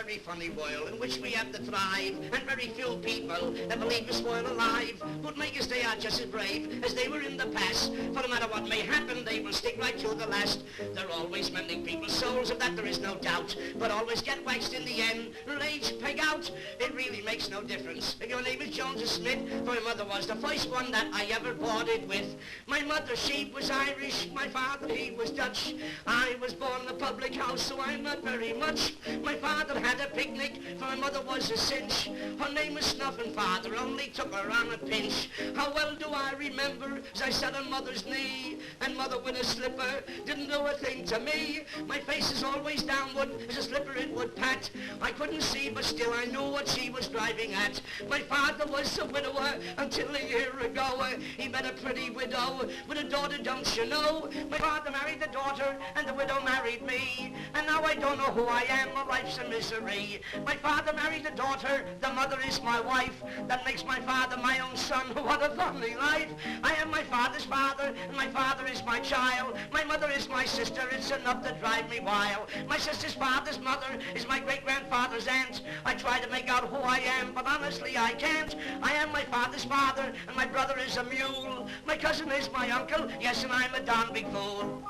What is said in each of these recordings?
very funny world in which we have to thrive, and very few people ever leave this world alive. Good makers, they are just as brave as they were in the past. For no matter what may happen, they will stick right to the last. They're always mending people's souls, of that there is no doubt, but always get waxed in the end, rage peg out. It really makes no difference if your name is Jones or Smith, for my mother was the first one that I ever boarded with. My mother, she was Irish, my father, he was Dutch. I was born in a public house, so I'm not very much. My father had a picnic, for my mother was a cinch. Her name was Snuff, and father only took her on a pinch. How well do I remember, as I sat on mother's knee, and mother with a slipper didn't do a thing to me. My face is always downward, as a slipper it would pat. I couldn't see, but still I knew what she was driving at. My father was a widower until a year ago. He met a pretty widow with a daughter, don't you know? My father married the daughter, and the widow married me. And now I don't know who I am, my life's a misery. My father married the daughter, the mother is my wife. That makes my father my own son, what a funny life. I am my father's father, and my father is my child. My mother is my sister, it's enough to drive me wild. My sister's father's mother is my great-grandfather's aunt. I try to make out who I am, but honestly I can't. I am my father's father, and my brother is a mule. My cousin is my uncle, yes, and I'm a darn big fool.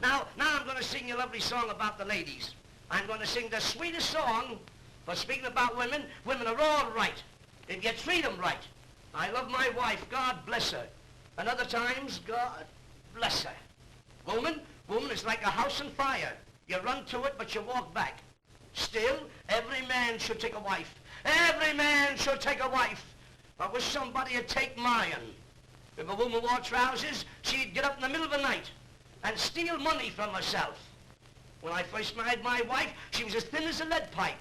Now I'm going to sing you a lovely song about the ladies. I'm going to sing the sweetest song, but speaking about women, women are all right if you treat them right. I love my wife, God bless her. And other times, God bless her. Woman is like a house on fire. You run to it, but you walk back. Still, every man should take a wife. Every man should take a wife. I wish somebody would take mine. If a woman wore trousers, she'd get up in the middle of the night and steal money from herself. When I first married my wife, she was as thin as a lead pipe.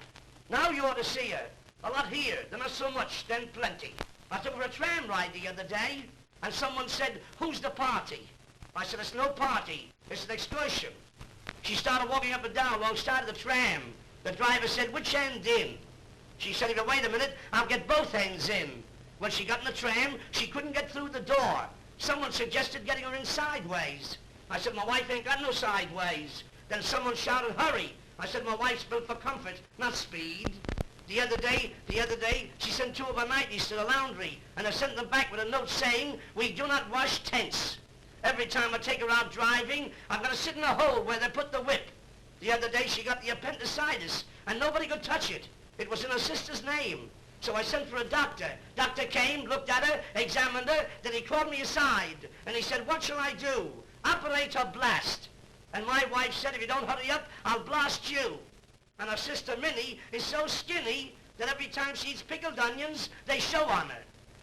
Now you ought to see her. A lot here, then not so much, then plenty. I took her a tram ride the other day, and someone said, "Who's the party?" I said, "It's no party, it's an excursion." She started walking up and down alongside of the tram. The driver said, "Which end in?" She said, "If you wait a minute, I'll get both ends in." When she got in the tram, she couldn't get through the door. Someone suggested getting her in sideways. I said, "My wife ain't got no sideways." Then someone shouted, "Hurry." I said, "My wife's built for comfort, not speed." The other day, she sent two of her nighties to the laundry, and I sent them back with a note saying, "We do not wash tents." Every time I take her out driving, I've got to sit in a hole where they put the whip. The other day, she got the appendicitis, and nobody could touch it. It was in her sister's name. So I sent for a doctor. Doctor came, looked at her, examined her, then he called me aside, and he said, "What shall I do? Operate or blast?" And my wife said, "If you don't hurry up, I'll blast you." And her sister Minnie is so skinny that every time she eats pickled onions, they show on her.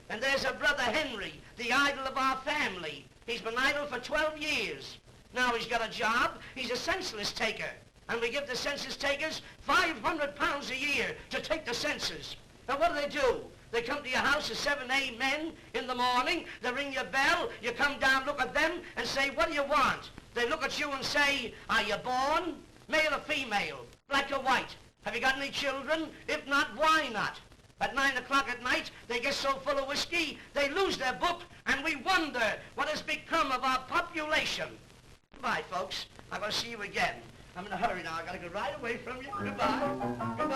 And there's her brother Henry, the idol of our family. He's been idle for 12 years. Now he's got a job, he's a census taker. And we give the census takers 500 pounds a year to take the census. Now what do? They come to your house at 7 a.m. in the morning, they ring your bell, you come down, look at them, and say, "What do you want?" They look at you and say, "Are you born? Male or female? Black or white? Have you got any children? If not, why not?" At 9 o'clock at night, they get so full of whiskey, they lose their book, and we wonder what has become of our population. Goodbye, folks. I'm going to see you again. I'm in a hurry now. I've got to go right away from you. Goodbye. Goodbye.